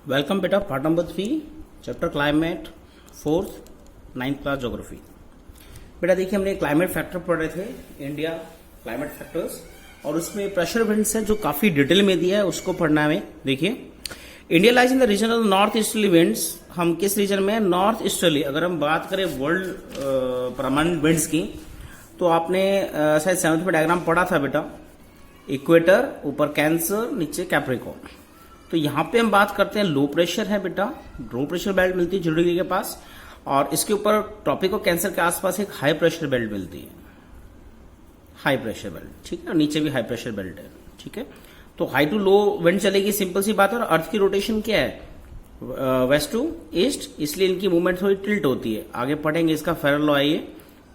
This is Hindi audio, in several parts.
वेलकम बेटा, part number 3 chapter climate, fourth 9th class geography. बेटा देखिए, हमने क्लाइमेट फैक्टर पढ़ रहे थे, इंडिया क्लाइमेट फैक्टर्स, और उसमें प्रेशर विंड्स है जो काफी डिटेल में दिया है, उसको पढ़ना है। देखिए, India lies in the region of north easterly winds. हम किस रीजन में? North easterly. अगर हम बात करें वर्ल्ड परमानेंट विंड्स की, तो आपने शायद 7th में डायग्राम पढ़ा था बेटा। इक्वेटर, ऊपर कैंसर, नीचे कैप्रिकॉर्न। तो यहां पे हम बात करते हैं लो प्रेशर है बेटा, लो प्रेशर बेल्ट मिलती है 0 डिग्री के पास, और इसके ऊपर ट्रॉपिक ऑफ कैंसर के आसपास एक हाई प्रेशर बेल्ट मिलती है, हाई प्रेशर बेल्ट, ठीक है। और नीचे भी हाई प्रेशर बेल्ट है, ठीक है। तो हाई टू लो विंड चलेगी, सिंपल सी बात है। और अर्थ की रोटेशन क्या है? वेस्ट टू ईस्ट, इसलिए इनकी मूवमेंट थोड़ी टिल्ट होती है। आगे पढ़ेंगे इसका फेरल लॉ है ये,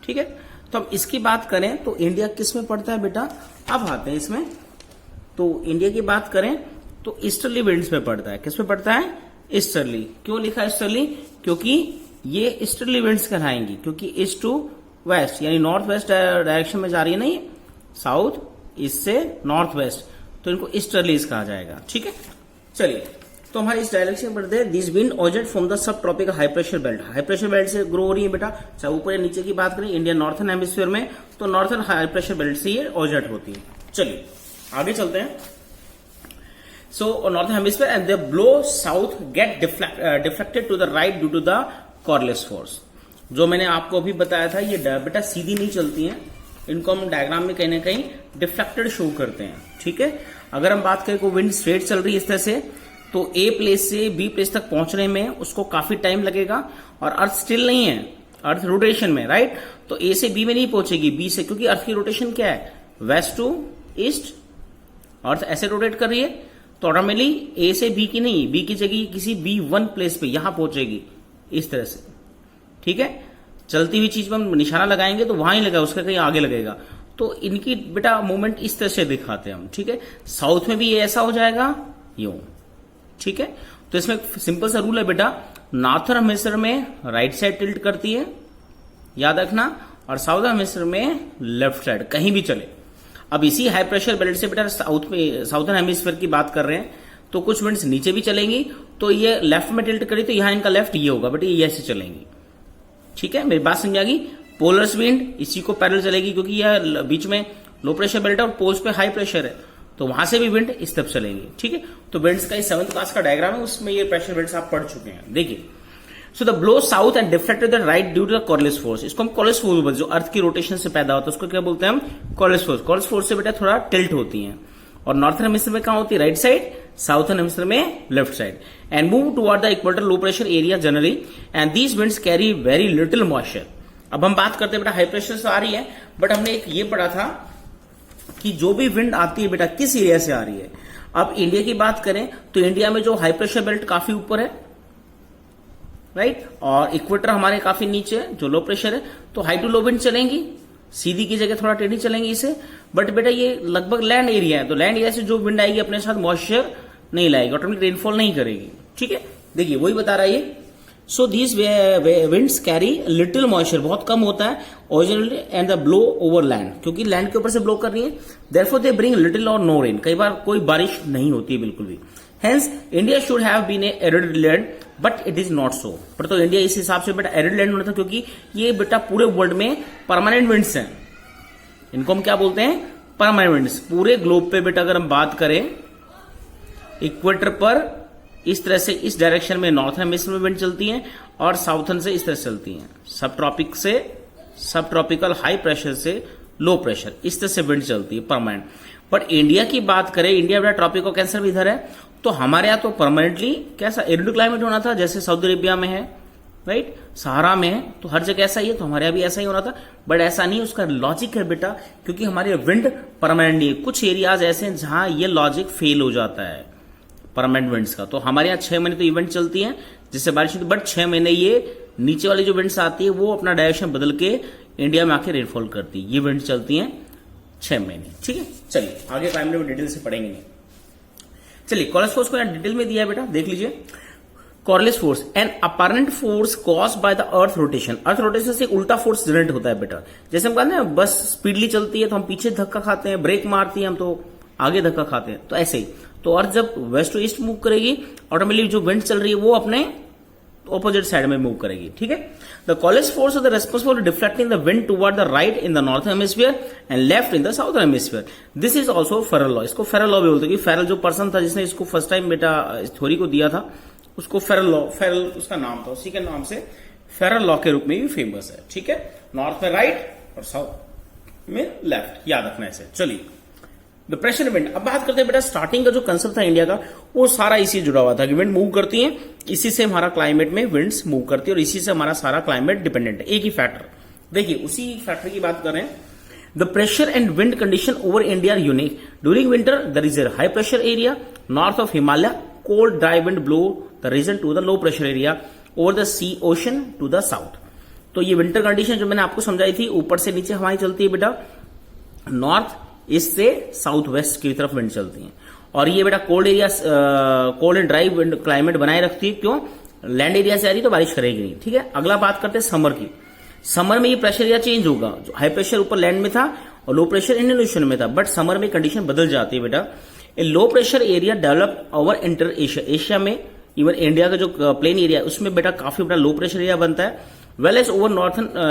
ठीक है। तो हम इसकी बात करें तो इंडिया किस में पड़ता है बेटा? अब आते हैं इसमें। तो इंडिया की बात करें तो ईस्टर्ली विंड्स में पड़ता है। किस में पड़ता है? ईस्टर्ली। क्यों लिखा ईस्टर्ली? क्योंकि ये ईस्टर्ली विंड्स कहलाएंगी, क्योंकि ईस्ट टू वेस्ट यानी नॉर्थ वेस्ट डायरेक्शन में जा रही है, नहीं साउथ ईस्ट से नॉर्थ वेस्ट, तो इनको ईस्टर्लीज कहा जाएगा, ठीक है। चलिए, तो हमारे इस डायरेक्शन में पढ़ते हैं। This wind originate from the sub tropical high pressure belt. High pressure belt से ग्रो हो रही है बेटा, चाहे ऊपर या नीचे की बात करें। इंडिया नॉर्थन हेमिस्फीयर में, तो नॉर्थन हाई प्रेशर बेल्ट से ये ओरिजिनेट होती है। चलिए आगे चलते हैं। So northern hemisphere and they blow south get deflected to the right due to the Coriolis force। जो मैंने आपको अभी बताया था, ये बेटा सीधी नहीं चलती हैं, इनको हम डायग्राम में कहीं ना कहीं डिफ्लेक्टेड शो करते हैं, ठीक है। अगर हम बात करें को विंड स्ट्रेट चल रही है इस तरह से, तो ए प्लेस से बी प्लेस तक पहुंचने में उसको काफी टाइम लगेगा, और अर्थ स्टिल नहीं है, अर्थ रोटेशन में, राइट। तो ए से बी में नहीं पहुंचेगी, बी से, क्योंकि अर्थ की रोटेशन क्या है? Waste to east. अर्थ ऐसे रोटेट कर रही है, तो ऑटोमेटिकली ए से बी की नहीं, बी की जगह किसी B1 प्लेस पे यहां पहुंचेगी, इस तरह से, ठीक है। चलती हुई चीज में हम निशाना लगाएंगे तो वहां ही लगा, उसका कहीं आगे लगेगा। तो इनकी बेटा मूवमेंट इस तरह से दिखाते हैं हम, ठीक है। साउथ में भी ये ऐसा हो जाएगा, यूं, ठीक है। तो इसमें सिंपल सा रूल है बेटा, नॉर्थर्न हेमिस्फीयर में राइट साइड टिल्ट करती है, याद रखना, और साउथर्न हेमिस्फीयर में लेफ्ट साइड, कहीं भी चले। अब इसी हाई प्रेशर बेल्ट से बेटा साउथर्न हेमिस्फीयर की बात कर रहे हैं, तो कुछ विंड्स नीचे भी चलेंगी, तो ये लेफ्ट में टिल्ट करी तो यहां इनका लेफ्ट ये होगा बेटा, ये ऐसे चलेंगी, ठीक है। मेरी बात समझ आ गई? पोलर्स विंड इसी को पैरेलल चलेगी, क्योंकि यह बीच में लो प्रेशर बेल्ट है और पोल्स पे हाई प्रेशर है, तो वहां से भी विंड इस तरफ चलेंगी, ठीक है। तो विंड्स का 7th क्लास का डायग्राम है, उसमें ये प्रेशर बेल्ट आप पढ़ चुके हैं। देखिए, so the blow south and deflected the right due to the Coriolis force. इसको हम कॉरियोलिस फोर्स बोलते हैं, जो अर्थ की रोटेशन से पैदा होता है, उसको क्या बोलते हैं हम? Coriolis force. कॉरियोलिस फोर्स से बेटा थोड़ा टिल्ट होती है, और नॉर्थर्न हेमिस्फीयर में कहां होती है? राइट साइड, साउथर्न हेमिस्फीयर में left side, and move toward the equator low pressure area generally, and these winds carry very little moisture. अब हम बात करते हैं बेटा, हाई प्रेशर से आ रही है, बट हमने एक ये पढ़ा था कि जो भी विंड आती है बेटा किस एरिया से आ रही है। अब इंडिया की बात करें तो इंडिया में जो हाई प्रेशर बेल्ट काफी ऊपर है, राइट, और इक्वेटर हमारे काफी नीचे है, जो लो प्रेशर है, तो हाई टू लो विंड चलेंगी, सीधी की जगह थोड़ा टेढ़ी चलेंगी इसे। बट बेटा ये लगभग लैंड एरिया है, तो लैंड एरिया से जो विंड आएगी अपने साथ मॉइस्चर नहीं लाएगी, ऑटोमेटिक रेनफॉल नहीं करेगी, ठीक है। देखिए वही बता रहा है ये। So these winds carry little moisture, बहुत कम होता है originally, and the blow over land, क्योंकि लैंड के ऊपर से ब्लो कर रही है, देयरफॉर दे ब्रिंग लिटिल और नो रेन। कई बार कोई बारिश नहीं होती है बिल्कुल भी। Hence, India should have been a arid land, but it is not so। पर तो इंडिया इस हिसाब से बेटा एरिड लैंड होना था, क्योंकि ये बेटा पूरे वर्ल्ड में परमानेंट विंड्स हैं। इनको हम क्या बोलते हैं? Permanent winds. पूरे ग्लोब पे बेटा अगर हम बात करें, इक्वेटर पर इस तरह से इस डायरेक्शन में नॉर्थर्न हेमिस्फीयर में विंड चलती है, और साउथर्न से इस तरह से चलती है। सब ट्रॉपिक से, सब ट्रॉपिकल हाई प्रेशर से लो प्रेशर, इस तरह से विंड चलती है परमानेंट। बट इंडिया की बात करें, इंडिया बेटा ट्रॉपिक ऑफ कैंसर भी इधर है, तो हमारे यहाँ तो परमानेंटली कैसा एरिड क्लाइमेट होना था, जैसे सऊदी अरेबिया में है, राइट, सहारा में है, तो हर जगह ऐसा ही है, तो हमारे यहाँ भी ऐसा ही होना था। बट ऐसा नहीं, उसका लॉजिक है बेटा, क्योंकि हमारे विंड परमानेंट नहीं है। कुछ एरियाज ऐसे हैं जहां ये लॉजिक फेल हो जाता है परमानेंट विंड्स का। तो हमारे यहाँ 6 महीने तो इवेंट चलती है जिससे बारिश होती है, बट 6 महीने ये नीचे वाली जो विंड्स आती है वो अपना डायरेक्शन बदल के इंडिया में आके रेनफॉल करती है। ये विंड चलती है 6 महीने, ठीक है। चलिए आगे क्लाइमेट में डिटेल से पढ़ेंगे। चलिए, कॉरियोलिस फोर्स को यहाँ डिटेल में दिया है बेटा, देख लीजिए। Coriolis force an apparent force caused by the earth rotation. Earth rotation से एक उल्टा फोर्स जनरेट होता है बेटा। जैसे हम कहते हैं बस स्पीडली चलती है तो हम पीछे धक्का खाते हैं, ब्रेक मारती है हम तो आगे धक्का खाते हैं, तो ऐसे ही तो अर्थ जब वेस्ट टू ईस्ट मूव करेगी, ऑटोमेटिकली जो विंड चल रही है वो अपने ऑपोजिट साइड में मूव करेगी, ठीक है। The college force of the responsible deflecting the wind toward the right in the north hemisphere and left in the south hemisphere. This is also Feral law. इसको फेरल लॉ भी बोलते हैं। फेरल जो पर्सन था जिसने इसको फर्स्ट टाइम बेटा इस थ्योरी को दिया था, उसको फेरल लॉ, फेरल उसका नाम था, उसी के नाम से फेरल लॉ के रूप में भी फेमस है, ठीक है। नॉर्थ में राइट और साउथ में लेफ्ट, याद रखना ऐसे। चलिए द प्रेशर विंड। अब बात करते हैं बेटा स्टार्टिंग का जो कंसेप्ट था इंडिया का, वो सारा इसी जुड़ा हुआ था कि विंड मूव करती है, इसी से हमारा क्लाइमेट में विंड्स मूव करती है और इसी से हमारा सारा क्लाइमेट डिपेंडेंट है, एक ही फैक्टर। देखिए उसी फैक्टर की बात कर रहे हैं। The pressure and wind condition over India are unique. During winter there is a high pressure area north of Himalaya, cold dry wind blow the region to the low pressure area over the sea ocean to the south. तो ये विंटर कंडीशन जो मैंने आपको समझाई थी, ऊपर से नीचे हवाएं चलती है बेटा, नॉर्थ ईस्ट से साउथ वेस्ट की तरफ विंड चलती हैं, और ये बेटा cold area, cold and dry wind climate बनाए रखती है। क्यों? लैंड एरिया से आ रही तो बारिश करेगी नहीं, ठीक है। अगला बात करते हैं समर की। समर में ये प्रेशर एरिया चेंज होगा, जो हाई प्रेशर ऊपर लैंड में था और लो प्रेशर इंडियन ओशन में था, बट समर में कंडीशन बदल जाती है बेटा। A low pressure area develop over inter Asia. Asia में इवन इंडिया का जो प्लेन एरिया है उसमें बेटा काफी बड़ा लो प्रेशर एरिया बनता है, well as over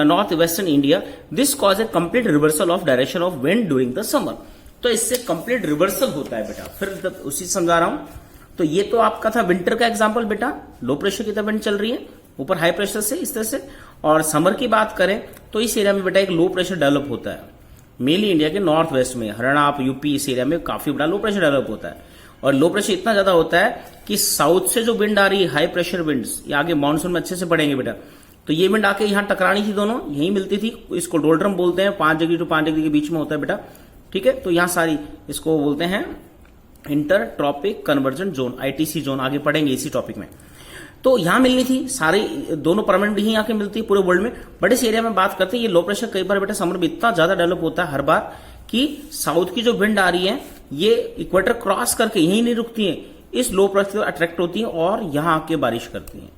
north western India. This cause a complete reversal of direction of wind during the summer. तो इससे कंप्लीट रिवर्सल होता है बेटा। फिर उसी समझा रहा हूं। तो ये तो आपका था विंटर का एग्जांपल बेटा, लो प्रेशर की तरफ विंड चल रही है ऊपर हाई प्रेशर से इस तरह से। और समर की बात करें तो इस एरिया में बेटा एक लो प्रेशर डेवलप होता है, मेनली इंडिया के नॉर्थ वेस्ट में, हरियाणा यूपी इस एरिया में काफी बड़ा लो प्रेशर डेवलप होता है। और लो प्रेशर इतना ज्यादा होता है कि साउथ से जो विंड आ रही है, हाई प्रेशर विंड्स, ये आगे मानसून में अच्छे से पड़ेंगे बेटा। तो ये विंड आके यहां टकरानी थी, दोनों यहीं मिलती थी, इसको डोल्ड्रम बोलते हैं, 5 डिग्री टू 5 डिग्री के बीच में होता है बेटा, ठीक है। तो यहां सारी इसको बोलते हैं inter tropic convergent zone, ITC zone, आगे पढ़ेंगे इसी टॉपिक में। तो यहां मिलनी थी सारी, दोनों परमानेंट ही आके मिलती है पूरे वर्ल्ड में, बट इस एरिया में बात करते हैं ये लो प्रेशर कई बार बेटा समर में इतना ज्यादा डेवलप होता है हर बार कि साउथ की जो विंड आ रही है ये इक्वेटर क्रॉस करके यहीं नहीं रुकती है, इस लो प्रेशर अट्रैक्ट होती है और यहां आके बारिश करती है।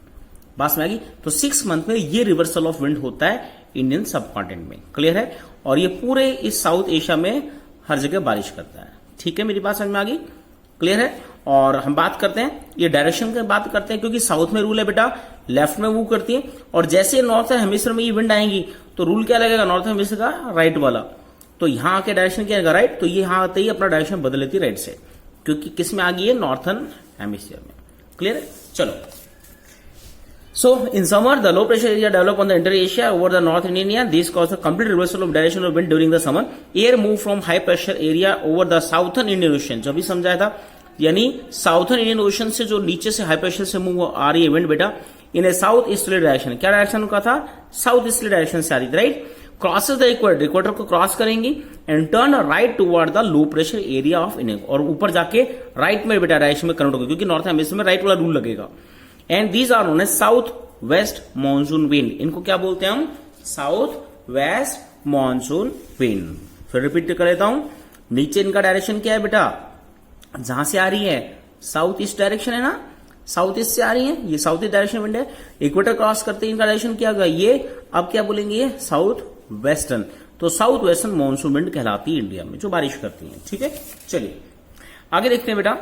बात में आ गई। तो 6 मंथ में ये रिवर्सल ऑफ विंड होता है इंडियन सब कॉन्टिनेंट में, क्लियर है। और ये पूरे इस साउथ एशिया में हर जगह बारिश करता है, ठीक है। मेरी बात समझ में आ गई, क्लियर है। और हम बात करते हैं ये डायरेक्शन की बात करते हैं, क्योंकि साउथ में रूल है बेटा लेफ्ट में मूव करती है, और जैसे नॉर्थ हेमिस्फीयर में ये विंड आएंगी तो रूल क्या लगेगा नॉर्थ हेमिस्फीयर का, राइट वाला। तो यहां आके डायरेक्शन क्या आएगा, राइट। तो ये यहां आते ही अपना डायरेक्शन बदल लेती है राइट से, क्योंकि किस में आ गई है, नॉर्थन हेमिस्फीयर में, क्लियर है। चलो, so in summer the low pressure area develop on the inter Asia over the North Indian area. This causes a complete reversal of direction of wind during the summer. Air move from high pressure area over the southern Indian Ocean. जो भी समझाया था, यानी साउथर्न इंडियन ओशन से जो नीचे से हाई प्रेशर से मूव आ रही है विंड बेटा, इन ए साउथ ईस्टर्ली डायरेक्शन। क्या डायरेक्शन का था, साउथ ईस्टर्ली डायरेक्शन से आ रही थी, right. Crosses the equator, equator को क्रॉस करेंगी and turn right toward the low pressure area of India, और ऊपर जाके राइट में बेटा डायरेक्शन में कन्वर्ट होगी, क्योंकि नॉर्थ हेमिस्फीयर में राइट वाला रूल लगेगा। And these are known as south west monsoon wind. इनको क्या बोलते हैं हम, साउथ वेस्ट मॉनसून विंड। फिर रिपीट कर लेता हूं, नीचे इनका डायरेक्शन क्या है बेटा, जहां से आ रही है साउथ ईस्ट डायरेक्शन है ना, साउथ ईस्ट से आ रही है, ये साउथ ईस्ट डायरेक्शन विंड है। इक्वेटर क्रॉस करते ही इनका डायरेक्शन क्या होगा, ये अब क्या बोलेंगे, ये साउथ वेस्टर्न। तो साउथ वेस्टर्न मॉनसून विंड कहलाती है इंडिया में, जो बारिश करती है, ठीक है। चलिए आगे देखते हैं बेटा,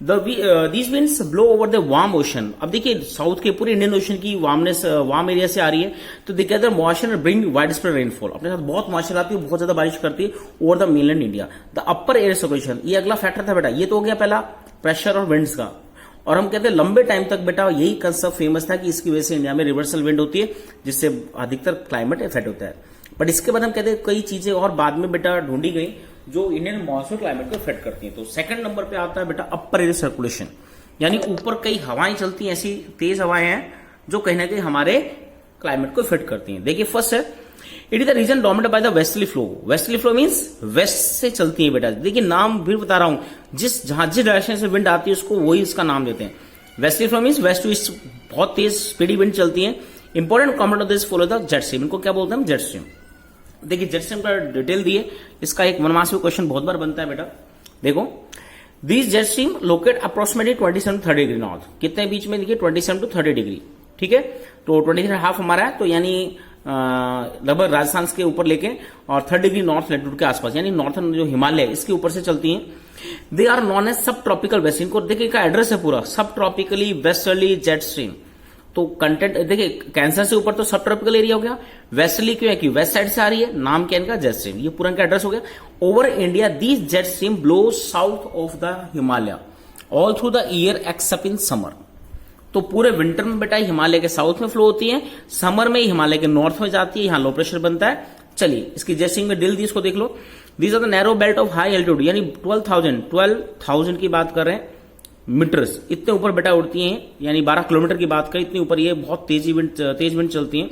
these winds blow over the warm ocean. अब देखिए साउथ के पूरे इंडियन ओशन की वार्मनेस वार्म एरिया से आ रही है, तो they gather moisture and bring wide spread rainfall. अपने साथ बहुत मॉइस्चर आती है, बहुत ज्यादा बारिश करती है over the mainland India. The upper air circulation, ये अगला फैक्टर था बेटा। ये तो हो गया पहला प्रेशर और विंड्स का, और हम कहते हैं लंबे टाइम तक बेटा यही कंसेप्ट फेमस था कि इसकी वजह से इंडिया में रिवर्सल विंड होती है, जिससे अधिकतर क्लाइमेट इफेक्ट होता है। बट इसके बाद हम कहते हैं कई चीजें और बाद में बेटा ढूंढी गई जो इंडियन मॉनसून क्लाइमेट को इफेक्ट करती है। तो सेकंड नंबर पे आता है बेटा अपर एयर सर्कुलेशन, यानी ऊपर कई हवाएं चलती हैं, ऐसी तेज हवाएं हैं जो कहीं ना कहीं हमारे क्लाइमेट को इफेक्ट करती हैं। देखिए फर्स्ट है, it is the region dominated by the westerly flow. Westerly flow means west से चलती है बेटा। देखिए नाम भी बता रहा हूं, जिस डायरेक्शन से विंड आती है उसको वही इसका नाम देते हैं। Westerly flow means west to east, बहुत तेज स्पीडी विंड चलती है। Important component of this follow the jet stream. इनको क्या बोलते हैं, जेट स्ट्रीम। देखिए जेट स्ट्रीम का डिटेल दिए, इसका एक मनमास में क्वेश्चन बहुत बार बनता है बेटा। देखो, this jet stream locate approximately 27 to 30 degree north. कितने बीच में, देखिए 27 to 30 डिग्री, ठीक है। तो 23.5 हमारा है, तो यानी लगभग राजस्थान के ऊपर लेके और 30 डिग्री नॉर्थ लैटिट्यूड के आसपास, यानी नॉर्थन जो हिमालय इसके ऊपर से चलती हैं। दे आर नॉन एज सब ट्रॉपिकल वेस्ट। इनको देखिए का एड्रेस है पूरा, सब ट्रॉपिकली वेस्टर्ली जेट स्ट्रीम। तो कंटेंट देखिए कैंसर से ऊपर तो सब ट्रॉपिकल एरिया हो गया, वेस्टर्ली क्यों है कि वेस्ट साइड से आ रही है, नाम क्या इनका जेट स्ट्रीम, ये पूरा इनका एड्रेस हो गया। Over India this jet stream blow south of the Himalaya all through the year accept in summer. तो पूरे विंटर में बेटा हिमालय के साउथ में फ्लो होती है, समर में हिमालय के नॉर्थ में जाती है, यहां लो प्रेशर बनता है। चलिए इसकी जेट स्ट्रीम में डिल दी, इसको देख लो। These are the narrow belt of high altitude, यानी 12,000 की बात कर रहे हैं मीटर्स, इतने ऊपर बेटा उड़ती हैं, यानी 12 किलोमीटर की बात करें इतनी ऊपर ये बहुत तेज विंड चलती हैं।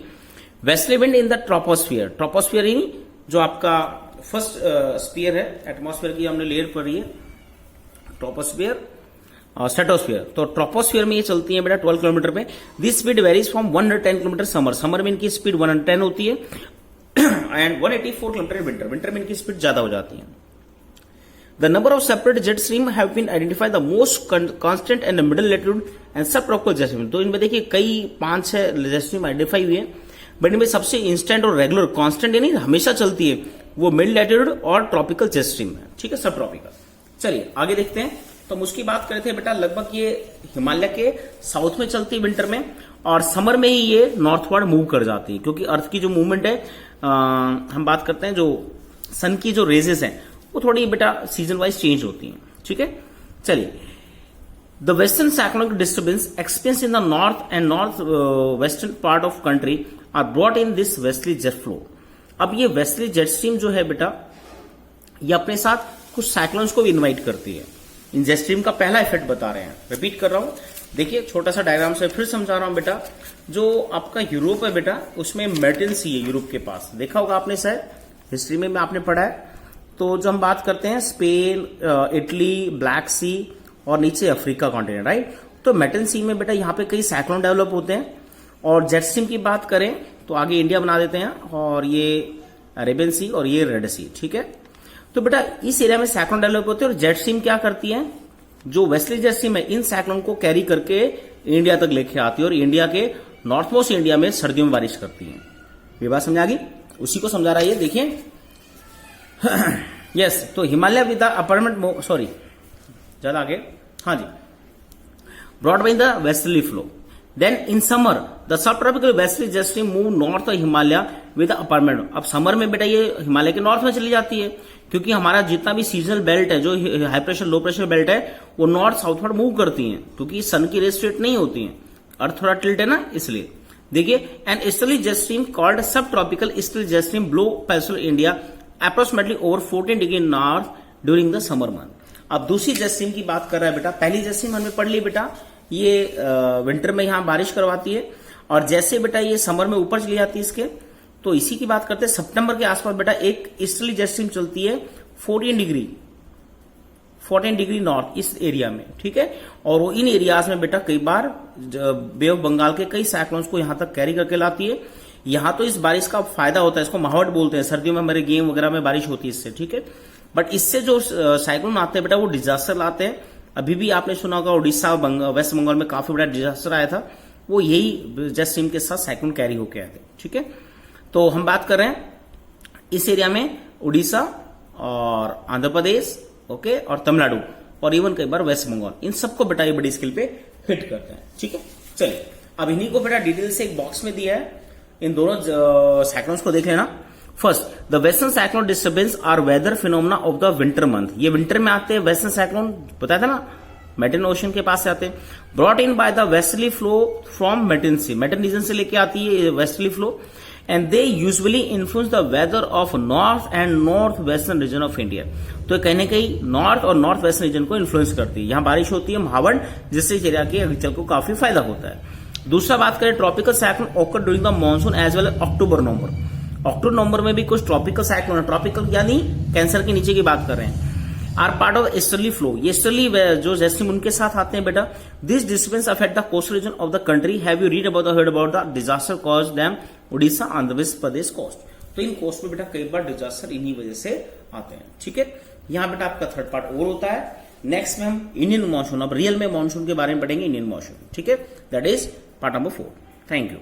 Westerly wind in the troposphere, troposphere ही जो आपका फर्स्ट स्फीयर है एटमॉस्फेयर की, हमने लेयर पर है ट्रोपोस्फियर और स्ट्रेटोस्फियर। तो ट्रोपोस्फियर में ये चलती है बेटा 12 किलोमीटर पे। This speed varies from 110 kilometre summer में इनकी स्पीड 110 होती है एंड 184 किलोमीटर विंटर में इनकी स्पीड ज्यादा हो जाती है। The number of separate jet stream have been identified the most constant and the middle latitude and subtropical jet stream। तो इनमें देखिए कई 5-6 jet stream आइडेंटिफाई हुई है, बट इनमें सबसे इंस्टेंट और रेगुलर कांस्टेंट यानी हमेशा चलती है वो मिड लैटिट्यूड और ट्रॉपिकल जेट स्ट्रीम है, ठीक है, सब ट्रॉपिकल। चलिए आगे देखते हैं। तो हम उसकी बात करते हैं बेटा, लगभग ये हिमालय के साउथ में चलती है विंटर में, और समर में ही ये नॉर्थवर्ड मूव कर जाती है, क्योंकि अर्थ की जो मूवमेंट है हम बात करते हैं जो सन की जो रेजेस हैं वो थोड़ी बेटा सीजन वाइज चेंज होती हैं, ठीक है। चलिए the western cyclonic disturbance experience in the north and north western part of country are brought in this westerly jet flow. अब ये वेस्टली जेट स्ट्रीम जो है बेटा ये अपने साथ कुछ साइक्लोन्स को भी इन्वाइट करती है। इन जेट स्ट्रीम का पहला इफेक्ट बता रहे हैं, रिपीट कर रहा हूं, देखिए छोटा सा डायग्राम से फिर समझा रहा हूं बेटा। जो आपका यूरोप है बेटा उसमें मेरिडियन सी है यूरोप के पास, देखा होगा आपने शायद हिस्ट्री में आपने पढ़ा है। तो जो हम बात करते हैं स्पेन, इटली, ब्लैक सी और नीचे अफ्रीका कॉन्टिनेंट, राइट। तो मेरिडियन सी में बेटा यहाँ पे कई साइक्लोन डेवलप होते हैं, और जेट स्ट्रीम की बात करें तो आगे इंडिया बना देते हैं, और ये अरेबियन सी और ये रेड सी, ठीक है। तो बेटा इस एरिया में साइक्लोन डेवलप होते हैं, और जेट स्ट्रीम क्या करती है, जो वेस्टली जेट स्ट्रीम है इन साइक्लोन को कैरी करके इंडिया तक लेके आती है, और इंडिया के नॉर्थ मोस्ट इंडिया में सर्दियों में बारिश करती है। ये बात समझ आ गई, उसी को समझा रहा है ये, देखिए यस। तो Himalaya with the apartment, sorry ज्यादा आगे, हाँ जी, broad by the westerly flow. Then in summer the subtropical westerly jet stream move north Himalaya with apartment. अब समर में बेटा ये हिमालय के नॉर्थ में चली जाती है, क्योंकि हमारा जितना भी सीजनल बेल्ट है, जो high pressure low pressure belt है, वो नॉर्थ साउथवर्ड मूव करती हैं, क्योंकि सन की रेस स्ट्रेट नहीं होती हैं, अर्थ थोड़ा टिल्ट है ना, इसलिए। देखिए an easterly jet stream called subtropical easterly jet stream blow peninsular India approximately over 14 degree north during the summer month. अब दूसरी जेट स्ट्रीम की बात कर रहा है बेटा, पहली जेट स्ट्रीम हमने पढ़ ली बेटा, ये विंटर में यहां बारिश करवाती है, और जैसे बेटा ये समर में ऊपर चली जाती है इसके, तो इसी की बात करते हैं। सितंबर के आसपास बेटा एक ईस्टर्ली जेट स्ट्रीम चलती है 14 डिग्री नॉर्थ इस एरिया में, ठीक है। और वो इन एरियाज में बेटा कई बार बे ऑफ बंगाल के कई साइक्लोन्स को यहां तक कैरी करके लाती है। यहां तो इस बारिश का फायदा होता है, इसको महावट बोलते हैं, सर्दियों में हमारे गेम वगैरह में बारिश होती है इससे, ठीक है। बट इससे जो साइक्लोन आते हैं बेटा वो डिजास्टर लाते हैं। अभी भी आपने सुना होगा उड़ीसा वेस्ट बंगाल में काफी बड़ा डिजास्टर आया था, वो यही जेट स्ट्रीम के साथ साइक्लोन कैरी होके आए थे, ठीक है। तो हम बात कर रहे हैं इस एरिया में उड़ीसा और आंध्र प्रदेश, ओके, और तमिलनाडु, और इवन कई बार वेस्ट बंगाल, इन सबको बेटा ये बड़ी स्केल पे हिट करते हैं, ठीक है। चलिए अब इन्हीं को बेटा डिटेल से एक बॉक्स में दिया है, इन दोनों साइक्लोन्स को देख लेना। First the western cyclone disturbance are weather phenomena of the winter month. ये विंटर में आते हैं वेस्टर्न साइक्लोन, बताया था ना, मेरिडियन ओशन के पास से आते हैं। Brought in by the westerly flow from meridian sea, meridian region से लेके आती है westerly flow, and they usually influence the weather of north and north western region of India. तो कहीं ना कहीं नॉर्थ और नॉर्थ वेस्टर्न रीजन को इन्फ्लुएंस करती है। यहां बारिश होती है महावट, जिससे इस एरिया के एग्रीकल्चर को काफी फायदा होता है। दूसरा बात करें tropical cyclone occur during the monsoon as well October November. October November में भी कुछ ट्रॉपिकल साइक्लोन है, ट्रॉपिकल यानी कैंसर के नीचे की बात कर रहे हैं, are part of easterly flow. ये ईस्टर्ली जो जेट स्ट्रीम उनके साथ आते हैं बेटा। This disturbance affect the coastal region of the country. Have you read about the disaster cause them Orissa Andhra Pradesh coast. तो इन कोस्ट में बेटा कई बार डिजास्टर इन्हीं वजह से आते हैं, ठीक है। यहां बेटा आपका थर्ड पार्ट और होता है। नेक्स्ट में हम इंडियन मॉनसून, अब रियल में मॉनसून के बारे में पढ़ेंगे, इंडियन मॉनसून, ठीक है। That is part number 4। Thank you.